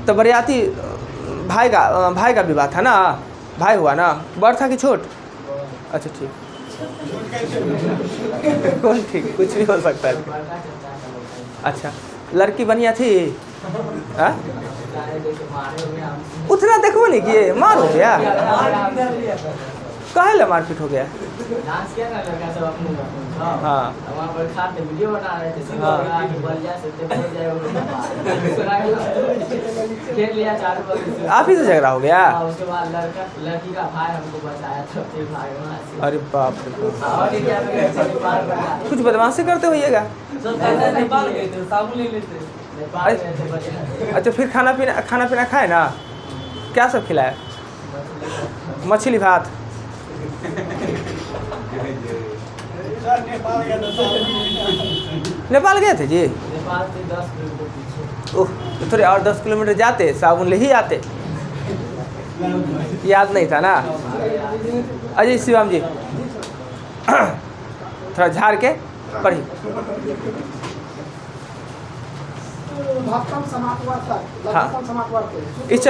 तो बरियाती भाई का विवाह था ना, भाई हुआ ना, बड़ था कि छोट? अच्छा ठीक, कौन ठीक, कुछ भी हो सकता है। अच्छा, लड़की बढ़िया थी? हाँ, उतना देखो नहीं कि मार हो गया, काहे ला मारपीट हो गया? हाँ आप ही से झगड़ा हो गया? उसके बाद लड़की का भाई हमको बचाया था, फिर भाई वहाँ से। अरे बाप रे, और क्या कुछ बदमाशी करते होइएगा। नेपाल गए थे, साबुन ले लेते, नेपाल गए थे बचे। अच्छा, फिर खाना पीना खाए ना? क्या सब खिलाया? मछली भात? नेपाल गए थे जी? नेपाल से 10 किलोमीटर पीछे। ओह, तो थोड़े और 10 किलोमीटर जाते, साबुन ले ही आते। याद नहीं था ना? अजय शिवम जी थोड़ा झाड़ के पढ़ी। हाँ, इस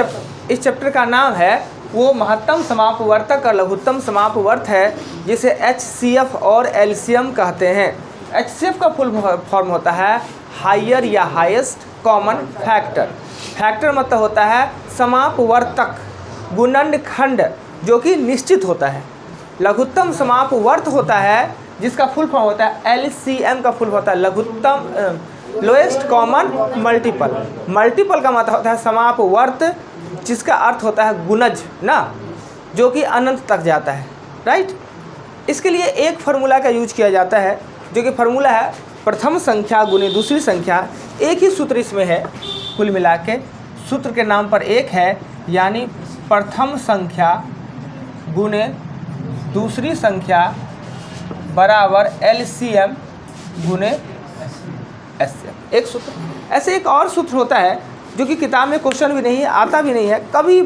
चैप्टर का नाम है वो महत्तम समापवर्तक और लघुत्तम समापवर्त है, जिसे HCF और LCM कहते हैं। HCF का फुल फॉर्म होता है हायर या हाईएस्ट कॉमन फैक्टर। फैक्टर मतलब होता है समापवर्तक, गुणनखंड जो कि निश्चित होता है। लघुत्तम समापवर्त होता है जिसका फुल फॉर्म होता है LCM का फुल होता है लघुत्तम लोएस्ट कॉमन मल्टीपल। मल्टीपल का मतलब होता है समापवर्त, जिसका अर्थ होता है गुणज ना, जो कि अनंत तक जाता है, राइट। इसके लिए एक फार्मूला का यूज किया जाता है, जो कि फार्मूला है प्रथम संख्या गुने दूसरी संख्या। एक ही सूत्र इसमें है, कुल मिला के सूत्र के नाम पर एक है, यानी प्रथम संख्या गुने दूसरी संख्या बराबर LCM गुने SCM। एक सूत्र। ऐसे एक और सूत्र होता है जो कि किताब में क्वेश्चन भी नहीं है, आता भी नहीं है, कभी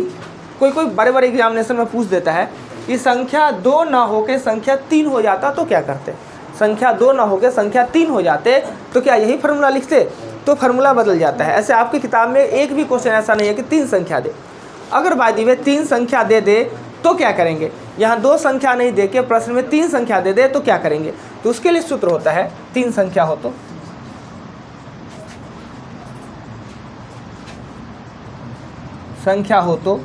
कोई बड़े बड़े एग्जामिनेशन में पूछ देता है कि संख्या 2 ना होके संख्या 3 हो जाता तो क्या करते? संख्या 2 ना होके संख्या 3 हो जाते तो क्या यही फार्मूला लिखते? तो फार्मूला बदल जाता है। ऐसे आपकी किताब में एक भी क्वेश्चन ऐसा नहीं है कि 3 संख्या दे। अगर बाय द वे 3 संख्या दे दे तो क्या करेंगे? यहाँ 2 संख्या नहीं दे के प्रश्न में 3 संख्या दे दे तो क्या करेंगे? तो उसके लिए सूत्र होता है 3 संख्या हो तो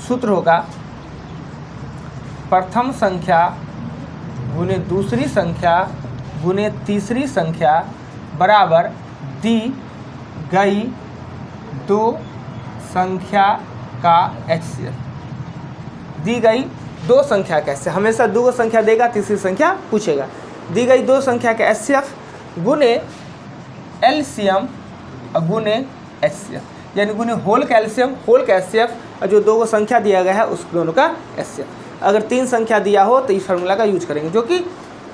सूत्र होगा प्रथम संख्या गुने दूसरी संख्या गुने तीसरी संख्या बराबर दी गई 2 संख्या का HCF। दी गई 2 संख्या का HCF, हमेशा 2 संख्या देगा, तीसरी संख्या पूछेगा। दी गई 2 संख्या का HCF गुने LCM गुने HCF, यानी गुने होल का LCM होल का HCF, और जो 2 संख्या दिया गया है उस दोनों का HCF। अगर 3 संख्या दिया हो तो इस फार्मूला का यूज करेंगे, जो कि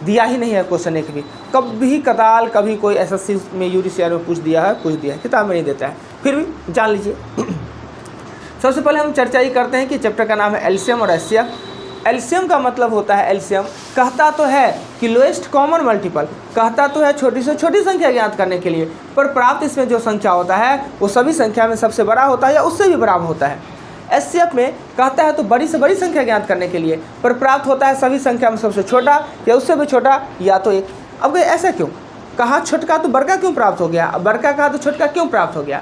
दिया ही नहीं है क्वेश्चन एक भी। कभी कदाल कभी कोई SSC में UDCR में पूछ दिया है, किताब में नहीं देता है, फिर भी जान लीजिए। सबसे पहले हम चर्चा ही करते हैं कि चैप्टर का नाम है LCM और SCF। LCM का मतलब होता है, LCM कहता तो है कि लोएस्ट कॉमन मल्टीपल, कहता तो है छोटी से छोटी संख्या ज्ञात करने के लिए, पर प्राप्त इसमें जो संख्या होता है वो सभी संख्या में सबसे बड़ा होता है या उससे भी बराबर होता है। SCF में कहता है तो बड़ी से बड़ी संख्या ज्ञात करने के लिए, पर प्राप्त होता है सभी संख्या में सबसे छोटा या उससे भी छोटा या तो एक। अब ऐसा क्यों कहा? छोटका तो बड़का क्यों प्राप्त हो गया? बड़का कहा तो छोटका क्यों प्राप्त हो गया?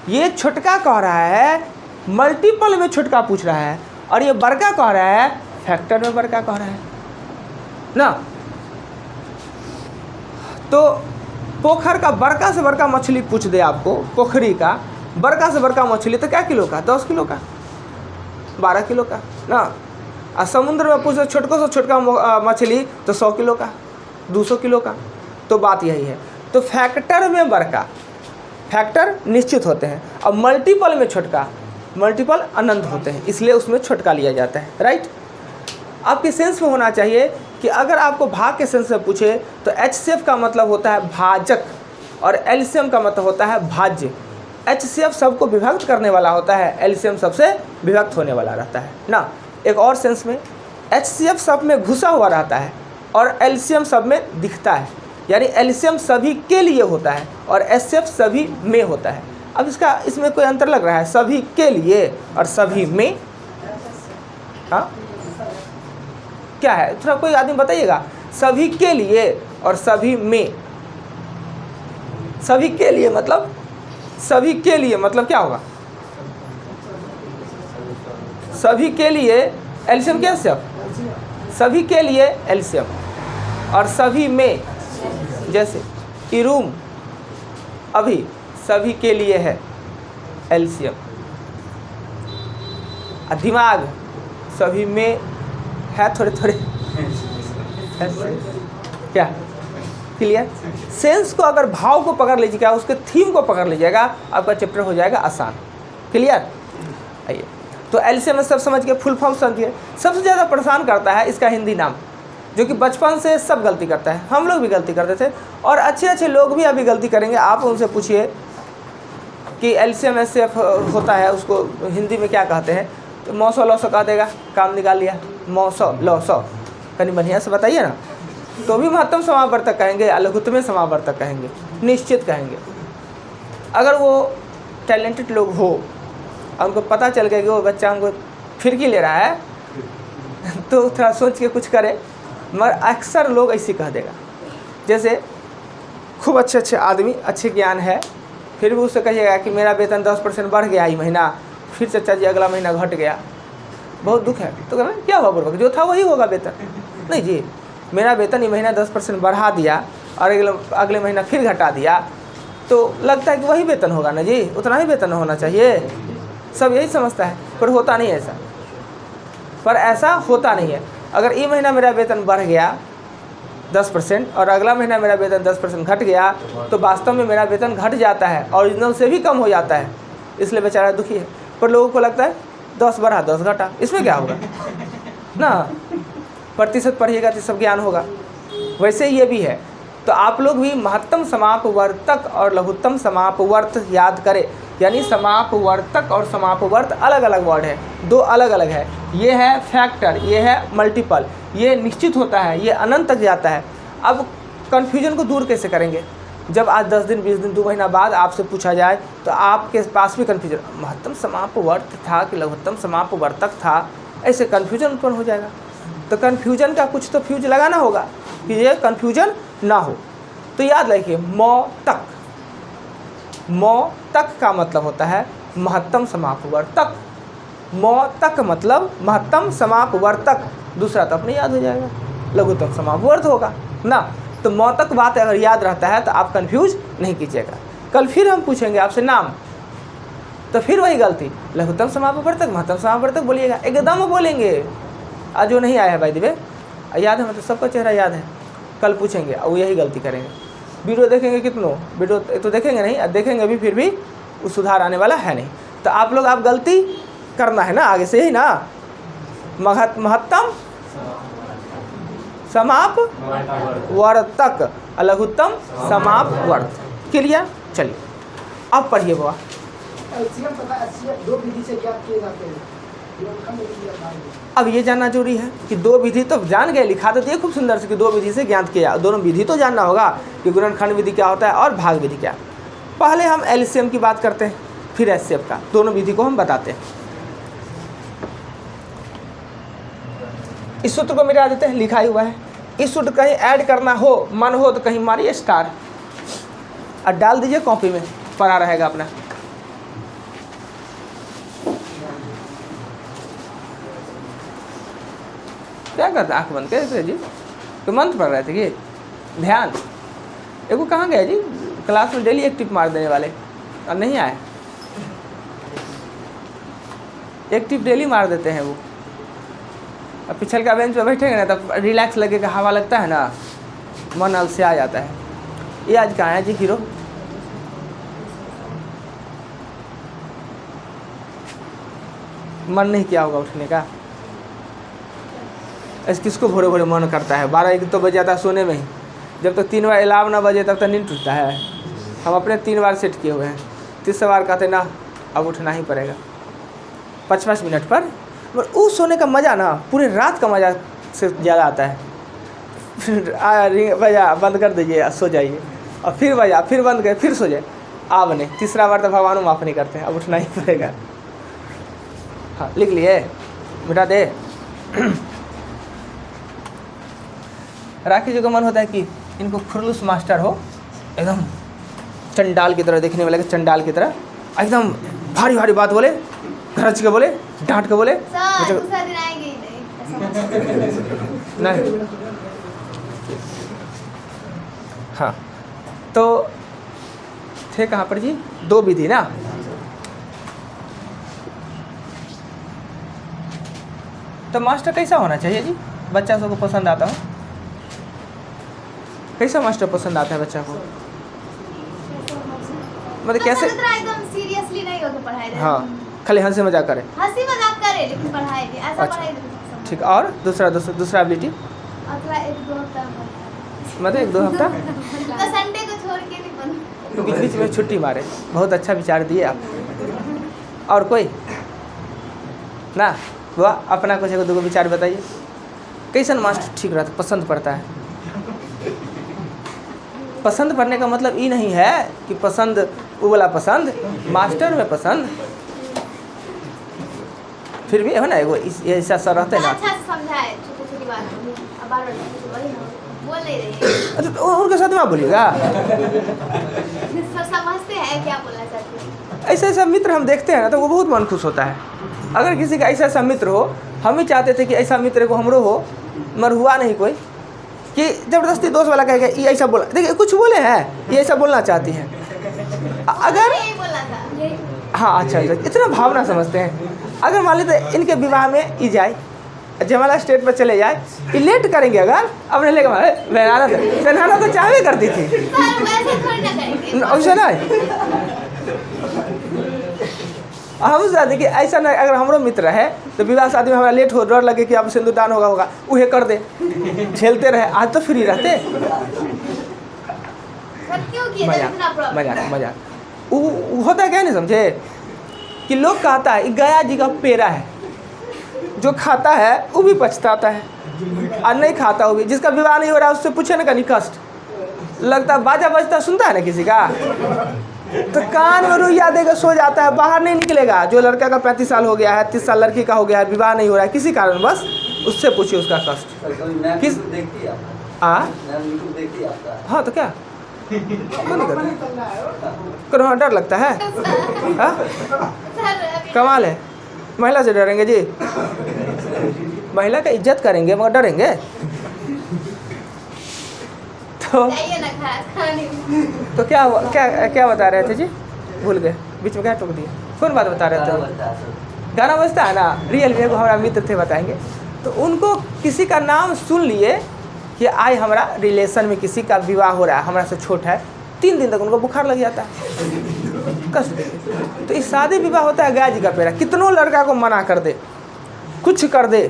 ये छोटका कह रहा है मल्टीपल में छोटका पूछ रहा है, और ये बड़का कह रहा है फैक्टर में बड़का कह रहा है ना। तो पोखर का बड़का से बड़का मछली पूछ दे आपको, पोखरी का बड़का से बड़का मछली तो क्या किलो का? 10 किलो का, 12 किलो का ना। और समुद्र में पूछ दे छोटको से छोटका मछली तो 100 किलो का, 200 किलो का। तो बात यही है। तो फैक्टर में बड़का, फैक्टर निश्चित होते हैं, और मल्टीपल में छोटका, मल्टीपल अनंत होते हैं, इसलिए उसमें छोटका लिया जाता है, राइट। आपके सेंस में होना चाहिए कि अगर आपको भाग के सेंस में पूछे तो HCF का मतलब होता है भाजक और LCM का मतलब होता है भाज्य। HCF सबको विभक्त करने वाला होता है, LCM सबसे विभक्त होने वाला रहता है ना। एक और सेंस में HCF सब में घुसा हुआ रहता है और LCM सब में दिखता है, यानी LCM सभी के लिए होता है और HCF सभी में होता है। अब इसमें कोई अंतर लग रहा है? सभी के लिए और सभी में, हाँ क्या है? थोड़ा कोई आदमी बताइएगा। सभी के लिए और सभी में, सभी के लिए मतलब, सभी के लिए मतलब क्या होगा? सभी के लिए एलसीएम क्या है? सभी के लिए एलसीएम। और सभी में, जैसे कि रूम अभी सभी के लिए है एलसीएम। दिमाग सभी में है, थोड़े थोड़े क्या? क्लियर? सेंस को, अगर भाव को पकड़ लीजिएगा, उसके थीम को पकड़ लीजिएगा, आपका चैप्टर हो जाएगा आसान। क्लियर? आइए, तो एलसीएम सब समझ के, फुल फॉर्म समझिए। सबसे ज़्यादा परेशान करता है इसका हिंदी नाम, जो कि बचपन से सब गलती करता है। हम लोग भी गलती करते थे और अच्छे अच्छे लोग भी अभी गलती करेंगे। आप उनसे पूछिए कि एलसीएम एचसीएफ होता है, उसको हिंदी में क्या कहते हैं, तो 900 लॉसो कह देगा, काम निकाल लिया। 900 लॉसो, कहीं बढ़िया से बताइए ना। तो भी महत्तम समावर्तक कहेंगे, लघुत्तम समावर्तक कहेंगे, निश्चित कहेंगे। अगर वो टैलेंटेड लोग हो, उनको पता चल गया कि वो बच्चा हमको फिरकी ले रहा है, तो थोड़ा सोच के कुछ करे। मगर अक्सर लोग ऐसे कह देगा। जैसे खूब अच्छे अच्छे आदमी, अच्छे ज्ञान है, फिर भी उससे कहिएगा कि मेरा वेतन 10% बढ़ गया ही महीना, फिर चाचा जी अगला महीना घट गया, बहुत दुख है। तो कहना क्या हुआ बुर्बक, जो था वही होगा वेतन। नहीं जी, मेरा वेतन ये महीना 10% बढ़ा दिया और अगले महीना फिर घटा दिया, तो लगता है कि वही वेतन होगा ना जी, उतना ही वेतन होना चाहिए। सब यही समझता है, पर होता नहीं ऐसा। पर ऐसा होता नहीं है। अगर ये महीना मेरा वेतन बढ़ गया 10% और अगला महीना मेरा वेतन 10% घट गया, तो वास्तव में मेरा वेतन घट जाता है, ओरिजिनल से भी कम हो जाता है। इसलिए बेचारा दुखी है। पर लोगों को लगता है 10 बढ़ा 10 घटा, इसमें क्या होगा ना, प्रतिशत पढ़िएगा तो सब ज्ञान होगा। वैसे ये भी है। तो आप लोग भी महत्तम समापवर्तक और लघुत्तम समापवर्त याद करें। यानी समापवर्तक और समापवर्त अलग अलग वर्ड है, दो अलग अलग है। ये है फैक्टर, ये है मल्टीपल, ये निश्चित होता है, ये अनंत तक जाता है। अब कन्फ्यूजन को दूर कैसे करेंगे? जब आज 10 दिन 20 दिन 2 महीना बाद आपसे पूछा जाए तो आपके पास भी कन्फ्यूजन, महत्तम समापवर्त था कि लघुत्तम समापवर्तक था, ऐसे कन्फ्यूजन उत्पन्न हो जाएगा। तो कन्फ्यूजन का कुछ तो फ्यूज लगाना होगा कि ये कन्फ्यूजन ना हो। तो याद रखिए, मौ तक का मतलब होता है महत्तम समापवर्तक। मौ तक मतलब महत्तम समापवर्तक। दूसरा तो अपने याद हो जाएगा, लघुत्तम समापवर्त होगा ना। तो मौ तक बात अगर याद रहता है तो आप कंफ्यूज नहीं कीजिएगा। कल फिर हम पूछेंगे आपसे नाम, तो फिर वही गलती, लघुत्तम समापवर्तक महत्तम समापवर्तक बोलिएगा, एकदम बोलेंगे। आज जो नहीं आया है भाई दिवे, याद है, मतलब सबका चेहरा याद है। कल पूछेंगे और वो यही गलती करेंगे। वीडियो देखेंगे कितनों, वीडियो तो देखेंगे नहीं, देखेंगे अभी, फिर भी वो सुधार आने वाला है नहीं। तो आप लोग, आप गलती करना है ना आगे से, ही ना। महत्तम समापवर्तक, लघुत्तम समापवर्त। क्लियर? चलिए अब पढ़िए बाबा। दो विधि से ज्ञात किए जाते हैं। अब ये जानना जरूरी है कि दो विधि तो जान गए, लिखा तो दिए खूब सुंदर से कि दो विधि से ज्ञात किया। दोनों विधि तो जानना होगा कि गुणनखंड विधि क्या होता है और भाग विधि क्या। पहले हम एलसीएम की बात करते हैं, फिर एचसीएफ का। दोनों विधि को हम बताते हैं। इस सूत्र को मिटा देते हैं, लिखा ही हुआ है। इस सूत्र कहीं ऐड करना हो, मन हो तो कहीं मारिए स्टार और डाल दीजिए कॉपी में, पढ़ा रहेगा अपना। क्या करते आँख बंद कैसे जी? तो मंत्र पढ़ रहे थे कि ध्यान। एगो कहाँ गए जी? क्लास में डेली एक टिप मार देने वाले और नहीं आए। एक टिप डेली मार देते हैं वो। अब पिछल का बेंच पे बैठेंगे ना तब रिलैक्स लगेगा, हवा लगता है ना, मन अलसे आ जाता है। ये आज कहाँ है जी हीरो? मन नहीं किया होगा उठने का। ऐसे किसको भोरे भोरे मन करता है? 12-1 तो बज जाता है सोने में ही। जब तक 3 बार अलार्म ना बजे तब तक नींद टूटता है। हम अपने 3 बार सेट किए हुए हैं, 3 बार कहते ना अब उठना ही पड़ेगा 5-5 मिनट पर। मगर उस सोने का मज़ा ना पूरे रात का मज़ा से ज़्यादा आता है। फिर बजा बंद कर दीजिए, सो जाइए, और फिर बजा, फिर बंद कर, फिर सो जाए। आव ने, तीसरा बार तो भगवान माफ़ नहीं करते, अब उठना ही पड़ेगा। हाँ लिख लिए, मिटा दे। राखी जी को मन होता है कि इनको खुरलूस मास्टर हो, एकदम चंडाल की तरह, देखने वाले चंडाल की तरह, एकदम भारी भारी बात बोले, गरज के बोले, डांट के बोले। नहीं हाँ, तो थे कहाँ पर जी? 2 विधि ना। तो मास्टर कैसा होना चाहिए जी? बच्चा सबको पसंद आता हो? कैसा मास्टर पसंद आता है बच्चा को? मतलब कैसे? एकदम सीरियसली नहीं होकर पढ़ाई। हाँ, खाली हंसी मजाक करे, हंसी मजाक करे लेकिन पढ़ाई भी ऐसा। अच्छा। पढ़ाई ठीक, और दूसरा एबिलिटी अगला 1-2 हफ्ता मतलब 1-2 हफ्ता तो संडे को छोड़ के नहीं बन। बीच बीच में छुट्टी मारे। बहुत अच्छा विचार दिए आप। और कोई ना? वाह, अपना कुछ 1-2 विचार बताइए। कैसन मास्टर ठीक रहता, पसंद पड़ता है? पसंद पड़ने का मतलब ये नहीं है कि पसंद वो वाला पसंद, मास्टर में पसंद फिर भी है ना, एगो ऐसा सर रहते ना। अच्छा समझाए छोटी-छोटी बात, अब बार-बार वही ना बोल नहीं रही। अच्छा, तो उनके साथ में आप बोलिएगा। सब समझते हैं क्या बोलना चाहते हैं। ऐसा ऐसा मित्र हम देखते हैं ना, तो वो बहुत मन खुश होता है। अगर किसी का ऐसा ऐसा मित्र हो, हम ही चाहते थे कि ऐसा मित्र को हमरो हो, मगर हुआ नहीं कोई, कि ज़बरदस्ती दोस्त वाला कहेगा ये ऐसा बोला। देखिए कुछ बोले हैं, ये ऐसा बोलना चाहती हैं। अगर यही बोलना था। हाँ अच्छा, इतना भावना समझते हैं। अगर मान लेते इनके विवाह में ई जाए, जयमाला स्टेट पर चले जाए, ये लेट करेंगे अगर, अब नहीं लेके पहनाना तो चाहवे करती थी, सर वैसे थोड़ी ना करेंगे। ऐसा नहीं। हम चाहते कि ऐसा नहीं, अगर हमारो मित्र है तो विवाह शादी में हमारा लेट हो, डर लगे कि अब सिंदूरदान होगा उहे कर दे, झेलते रहे। आज तो फ्री रहते। सर क्यों किए इतना प्रॉब्लम? मजाक वो होता क्या नहीं समझे, कि लोग कहता है गया जी का पेड़ा है, जो खाता है वो भी पछताता है, और नहीं खाता वो भी। जिसका विवाह नहीं हो रहा उससे पूछे ना कहीं कष्ट लगता, बाजा बजता सुनता है ना किसी का, तो कान में रुइया देकर सो जाता है, बाहर नहीं निकलेगा। जो लड़का का 35 साल हो गया है, 30 साल लड़की का हो गया है, विवाह नहीं हो रहा है किसी कारण, बस उससे पूछिए उसका कष्ट किस। हाँ तो क्या करो, डर लगता है? कमाल है, महिला से डरेंगे जी? महिला का इज्जत करेंगे मगर डरेंगे? तो क्या क्या क्या बता रहे थे जी? भूल गए, बीच में क्या टोक दिए? कौन बात बता रहे थे? गाना बजता है ना, रियल में हमारा मित्र थे बताएंगे। तो उनको किसी का नाम सुन लिए कि आज हमारा रिलेशन में किसी का विवाह हो रहा है, हमारा से छोटा है, 3 दिन तक उनको बुखार लग जाता है, कष्ट देते। तो इस शादी विवाह होता है गाय जी का पेड़ा। कितनों लड़का को मना कर दे, कुछ कर दे,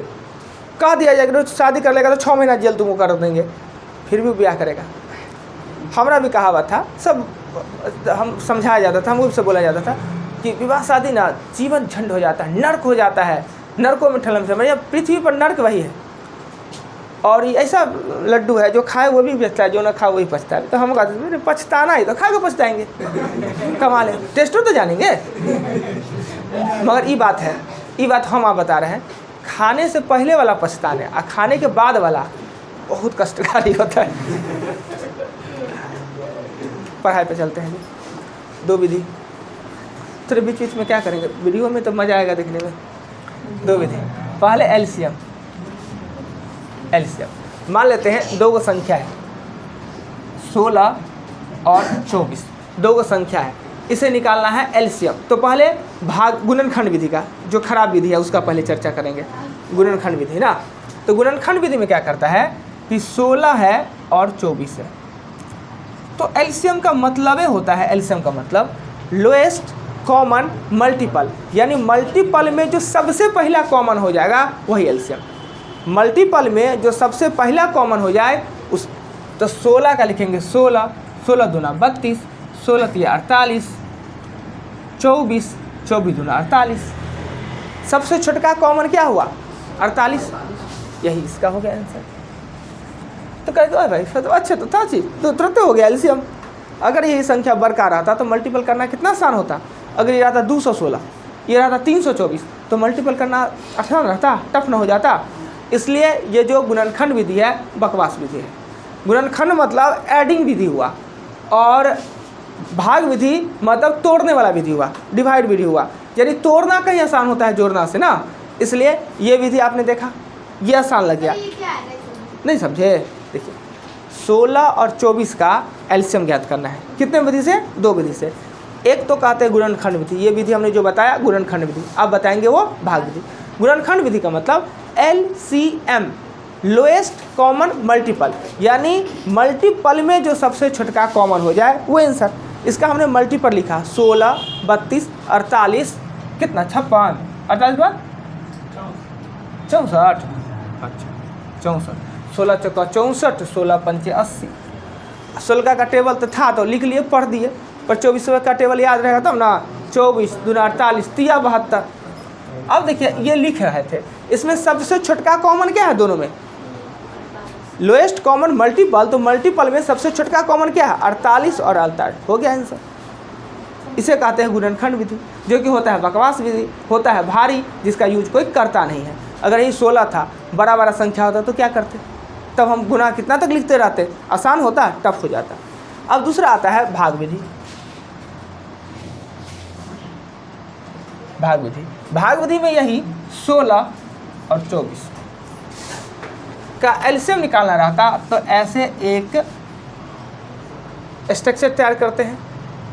कह दिया जाए शादी कर लेगा तो 6 महीना जेल तुमको कर देंगे, फिर भी ब्याह करेगा। हमारा भी कहावत था, सब हम समझाया जाता था, हमको भी सब बोला जाता था कि विवाह शादी ना जीवन झंड हो जाता है, नर्क हो जाता है, नरकों में ठलम से पृथ्वी पर नर्क वही है। और ये ऐसा लड्डू है जो खाए वो भी बेचता है, जो ना खाए वही पछता है। तो हम कहते पछताना ही तो खा के पछताएंगे, कमाल है, टेस्टो तो जानेंगे। मगर ये बात है, ये बात हम आप बता रहे हैं, खाने से पहले वाला पछताने और खाने के बाद वाला बहुत कष्टकारी होता है। पढ़ाई पे चलते हैं जी, 2 विधि। थोड़े बीच बीच में क्या करेंगे, वीडियो में तो मज़ा आएगा देखने में। 2 विधि, पहले एलसीएम। मान लेते हैं 2 संख्या है, 16 और 24, 2 संख्या है, इसे निकालना है एलसीएम। तो पहले भाग गुणनखंड विधि का, जो खराब विधि है उसका पहले चर्चा करेंगे। गुणनखंड विधि ना, तो गुणनखंड विधि में क्या करता है कि 16 है और 24 है। तो एलसीएम का मतलब होता है, एलसीएम का मतलब लोएस्ट कॉमन मल्टीपल, यानी मल्टीपल में जो सबसे पहला कॉमन हो जाएगा वही एलसीएम। मल्टीपल में जो सबसे पहला कॉमन हो जाए उस, तो 16 का लिखेंगे 16, 16 दूना 32, 16 तिया 48, 24, 24 दूना 48। सबसे छोटका कॉमन क्या हुआ? 48, यही इसका हो गया आंसर। तो कहते हो भाई तो अच्छा तो था चीज तो तुरंत हो गया एलसीएम। अगर यही संख्या बरकरार रहता तो मल्टीपल करना कितना आसान होता। अगर ये रहता 216, ये रहता 324, तो मल्टीपल करना आसान रहता, टफ ना हो जाता। इसलिए ये जो गुणनखंड विधि है बकवास विधि है। गुणनखंड मतलब एडिंग विधि हुआ, और भाग विधि मतलब तोड़ने वाला विधि हुआ, डिवाइड विधि हुआ। यानी तोड़ना कहीं आसान होता है जोड़ना से ना, इसलिए ये विधि आपने देखा, ये आसान लग गया। ये क्या है? नहीं समझे? देखिए 16 और 24 का एलसीएम ज्ञात करना है। कितने विधि से? 2 विधि से। एक तो कहते हैं गुणनखंड विधि, ये विधि हमने जो बताया गुणनखंड विधि। अब बताएंगे वो भाग विधि। गुणनखंड विधि का मतलब एलसीएम, लोएस्ट कॉमन मल्टीपल, यानी मल्टीपल में जो सबसे छोटका कॉमन हो जाए वो आंसर। इसका हमने मल्टीपल लिखा 16, 32, 48, कितना 56, 48 बाद 64, अच्छा 64, 16 चौका 64, 16 पंचे 80। 16 का टेबल तो था तो लिख लिए, पढ़ दिए, पर 24 का टेबल याद रहेगा तब ना। 24 दूना 48, 3 72। अब देखिए ये लिख रहे थे, इसमें सबसे छोटका कॉमन क्या है दोनों में? लोएस्ट कॉमन मल्टीपल, तो मल्टीपल में सबसे छोटका कॉमन क्या है? 48 और 48, हो गया आंसर। इसे कहते हैं गुणनखंड विधि, जो कि होता है बकवास विधि, होता है भारी, जिसका यूज कोई करता नहीं है। अगर ये 16 था, बड़ा बड़ा संख्या होता तो क्या करते? तब हम गुना कितना तक लिखते रहते, आसान होता, टफ हो जाता। अब दूसरा आता है भाग विधि। भाग विधि, भाग विधि में यही 16 और 24 का एलसीएम निकालना रहता, तो ऐसे एक स्ट्रक्चर तैयार करते हैं।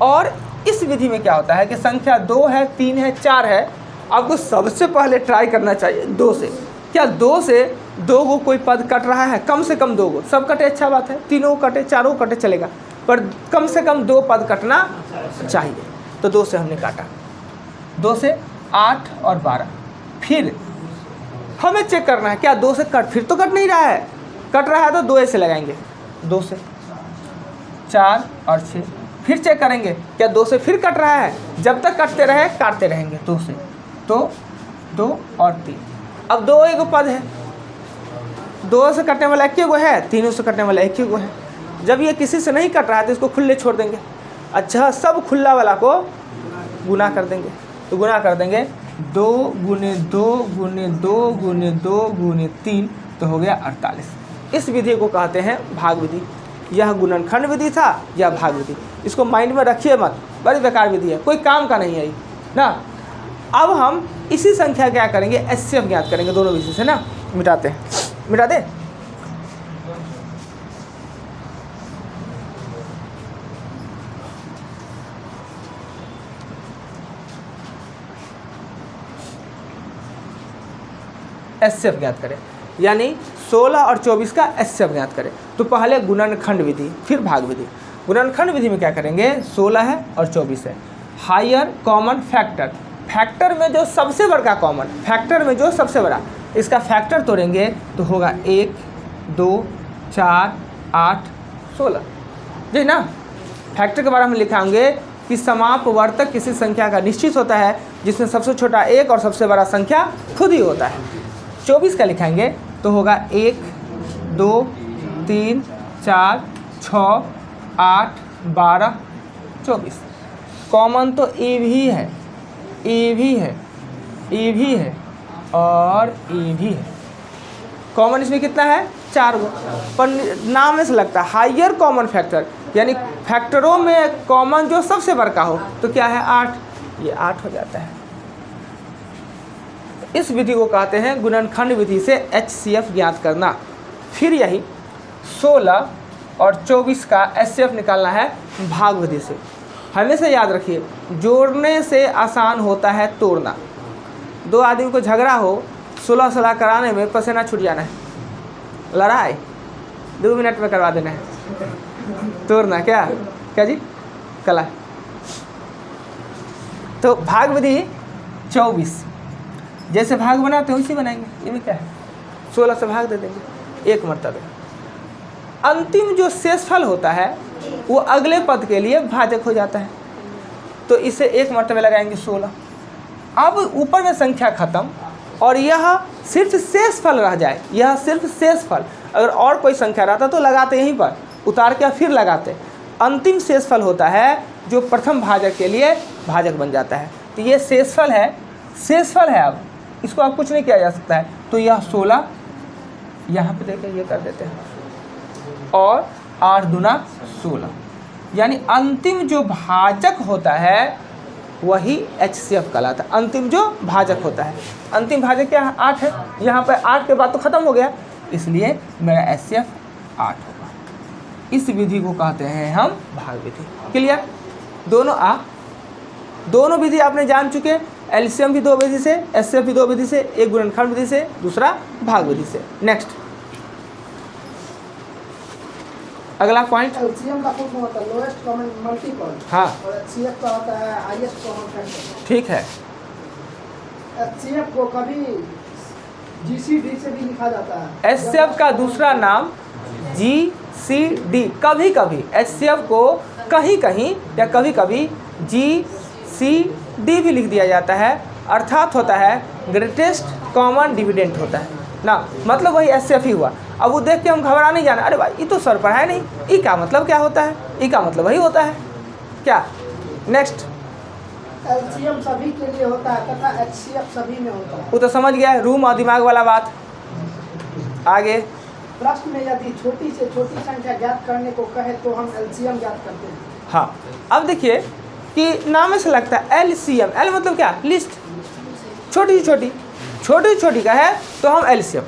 और इस विधि में क्या होता है कि संख्या 2 है, 3 है, 4 है, आपको सबसे पहले ट्राई करना चाहिए 2 से। क्या 2 से 2 को कोई पद कट रहा है? कम से कम 2 को, सब कटे अच्छा बात है, 3 कटे 4 कटे चलेगा, पर कम से कम 2 पद कटना चाहिए। तो 2 से हमने काटा, 2 से 8 और 12। फिर हमें चेक करना है क्या 2 से कट, फिर तो कट नहीं रहा है, कट रहा है तो 2 से लगाएंगे, 2 से 4 और 6। फिर चेक करेंगे क्या 2 से फिर कट रहा है, जब तक कटते रहे काटते रहेंगे 2 से, तो 2 और 3। अब 2 एक पद है, 2 से कटने वाला 1 गो है, 3 से कटने वाला 1 गो है। जब ये किसी से नहीं कट रहा है तो इसको खुले छोड़ देंगे। अच्छा, सब खुला वाला को गुना कर देंगे, तो गुना कर देंगे 2 गुने 2 गुने 2 गुने 2 गुने 3, तो हो गया 48। इस विधि को कहते हैं भाग विधि। यह गुणनखंड विधि था या भाग विधि, इसको माइंड में रखिए मत, बड़ी बेकार विधि है, कोई काम का नहीं है ना। अब हम इसी संख्या क्या करेंगे, एचसीएफ ज्ञात करेंगे दोनों विधि से ना। मिटाते हैं, मिटा दे। एचसीएफ ज्ञात करें, यानी 16 और 24 का एचसीएफ ज्ञात करें। तो पहले गुणनखंड विधि, फिर भाग विधि। गुणनखंड विधि में क्या करेंगे, 16 है और 24 है, हायर कॉमन फैक्टर, फैक्टर में जो सबसे बड़ा कॉमन, फैक्टर में जो सबसे बड़ा, इसका फैक्टर तोड़ेंगे तो होगा 1 2 4 8 16, जी ना। फैक्टर के बारे में लिखाएंगे कि समापवर्तक किसी संख्या का निश्चित होता है जिसमें सबसे छोटा 1 और सबसे बड़ा संख्या खुद ही होता है। 24 का लिखाएंगे तो होगा 1 2 3 4 6 8 12 24। कॉमन तो ए भी है, ए भी है, ए भी है और ए भी है। कॉमन इसमें कितना है, 4 गो, पर नाम में से लगता है हायर कॉमन फैक्टर, यानी फैक्टरों में कॉमन जो सबसे बड़ा हो तो क्या है 8, ये 8 हो जाता है। इस विधि को कहते हैं गुणनखंड विधि से एचसीएफ ज्ञात करना। फिर यही 16 और 24 का एचसीएफ निकालना है भाग विधि से। हमेशा याद रखिए, जोड़ने से आसान होता है तोड़ना। 2 आदमी को झगड़ा हो, 16 कराने में पसीना छूट जाना है, लड़ाई 2 मिनट में करवा देना है, तोड़ना क्या जी कला। तो भाग विधि 24 जैसे भाग बनाते हैं वैसे बनाएंगे। ये में क्या है, 16 से भाग दे देंगे 1 मरतबे। अंतिम जो शेषफल होता है वो अगले पद के लिए भाजक हो जाता है, तो इसे 1 मरतबे लगाएंगे 16। अब ऊपर में संख्या खत्म और यह सिर्फ शेषफल रह जाए, यह सिर्फ शेषफल। अगर और कोई संख्या रहता तो लगाते यहीं पर, उतार के फिर लगाते, अंतिम शेषफल होता है जो प्रथम भाजक के लिए भाजक बन जाता है। तो ये शेषफल है। अब इसको आप कुछ नहीं किया जा सकता है। तो यह 16 यहाँ पे देखें, ये कर देते हैं, और 8 दूना 16, यानी अंतिम जो भाजक होता है वही HCF कहलाता है। अंतिम जो भाजक होता है, अंतिम भाजक क्या है? 8 है। यहाँ पर 8 के बाद तो खत्म हो गया, इसलिए मेरा HCF 8 होगा। इस विधि को कहते हैं हम भाग विधि। क्लियर? दोनों विधि आपने जान चुके। एलसीएम भी 2 विधि से, HCF भी 2 विधि से, एक गुणनखंड विधि से, दूसरा भाग विधि से। नेक्स्ट अगला पॉइंट, एलसीएम का फुल फॉर्म होता है लोएस्ट कॉमन मल्टीपल। हाँ, और एचसीएफ का होता है हाईएस्ट कॉमन फैक्टर। ठीक है। एचसीएफ को कभी जीसीडी से भी लिखा जाता है। HCF का दूसरा नाम GCD, कभी कभी HCF को कहीं कहीं या कभी कभी GCD भी लिख दिया जाता है, अर्थात होता है ग्रेटेस्ट कॉमन डिविडेंड होता है ना, मतलब वही HCF ही हुआ। अब वो देख के हम घबरा नहीं जाना, अरे भाई ये तो सर पर है नहीं, ई का मतलब क्या होता है? ई का मतलब वही होता है क्या? नेक्स्ट, एलसीएम सभी के लिए होता है तथा एचसीएफ सभी में होता है। वो तो समझ गया, रूम और दिमाग वाला बात। आगे, प्रश्न में यदि छोटी से छोटी संख्या ज्ञात करने को कहे तो हम एलसीएम ज्ञात करते हैं। हाँ, अब देखिए कि नाम से लगता है एलसीएम, एल मतलब क्या? लिस्ट, छोटी से छोटी का है तो हम एलसीएम,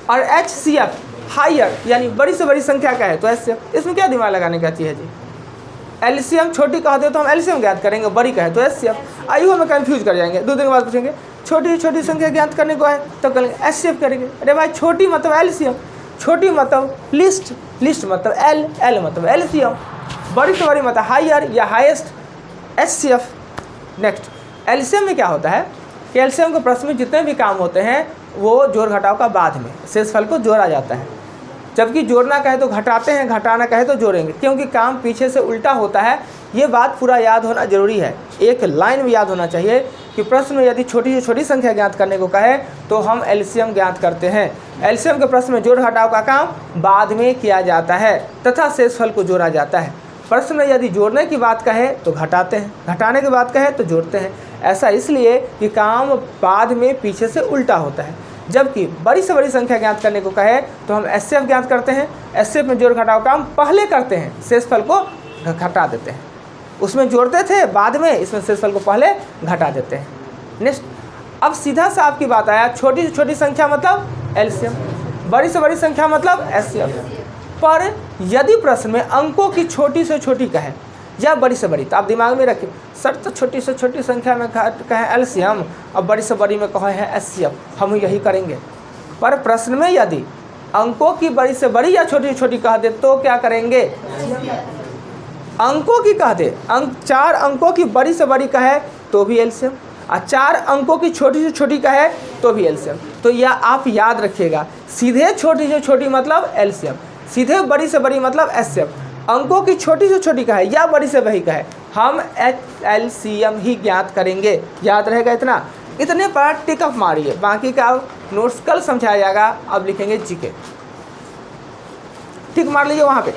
और HCF हायर यानी बड़ी से बड़ी संख्या का है तो HCF। इसमें क्या दिमाग लगाने का चाहिए जी? एलसीएम छोटी कहते हो तो हम एलसीएम ज्ञात करेंगे, बड़ी का है तो HCF। आयु हमें कंफ्यूज कर जाएंगे, 2 दिन के बाद पूछेंगे छोटी संख्या ज्ञात करने को है तो कहेंगे HCF करेंगे। अरे भाई छोटी मतलब एलसीएम, छोटी मतलब लिस्ट मतलब एल मतलब एलसीएम, बड़ी से बड़ी मतलब हायर या हाईएस्ट HCF। नेक्स्ट, एलसीएम में क्या होता है कि एलसीएम के प्रश्न में जितने भी काम होते हैं वो जोड़ घटाव का बाद में शेषफल को जोड़ा जाता है, जबकि जोड़ना कहे तो घटाते हैं, घटाना कहे तो जोड़ेंगे, क्योंकि काम पीछे से उल्टा होता है। ये बात पूरा याद होना जरूरी है, एक लाइन में याद होना चाहिए कि प्रश्न में यदि छोटी से छोटी संख्या ज्ञात करने को कहे तो हम एलसीएम ज्ञात करते हैं। एलसीएम के प्रश्न में जोड़ घटाव का काम बाद में किया जाता है तथा शेषफल को जोड़ा जाता है। प्रश्न में यदि जोड़ने की बात कहे तो घटाते हैं, घटाने की बात कहे तो जोड़ते हैं। ऐसा इसलिए कि काम बाद में पीछे से उल्टा होता है, जबकि बड़ी से बड़ी संख्या ज्ञात करने को कहे तो हम HCF ज्ञात करते हैं। HCF में जोड़ घटाव काम पहले करते हैं, शेषफल को घटा देते हैं। उसमें जोड़ते थे बाद में, इसमें शेषफल को पहले घटा देते हैं। नेक्स्ट, अब सीधा सा आपकी बात आया, छोटी से छोटी संख्या मतलब एलसीएम, बड़ी से बड़ी संख्या मतलब HCF। पर यदि प्रश्न में अंकों की छोटी से छोटी कहे या बड़ी से बड़ी, तो आप दिमाग में रखिए, सर तो छोटी से छोटी संख्या में कहें एलसीएम और बड़ी से बड़ी में कहे हैं HCF, हम यही करेंगे। पर प्रश्न में यदि अंकों की बड़ी से बड़ी या छोटी से छोटी कह दे तो क्या करेंगे? अंकों की कह दे, 4 अंकों की बड़ी से बड़ी कहे तो भी एलसीएम, और 4 अंकों की छोटी से छोटी कहे तो भी एलसीएम। तो यह आप याद रखिएगा, सीधे छोटी से छोटी मतलब एलसीएम, सीधे बड़ी से बड़ी मतलब HCF। अंकों की छोटी से छोटी का है या बड़ी से बड़ी का है, हम एलसीएम ही ज्ञात करेंगे। याद रहेगा इतना, इतने पर टिक ऑफ मारिए, बाकी का नोट्स कल समझाया जाएगा। अब लिखेंगे जीके, टिक मार लीजिए वहाँ पे।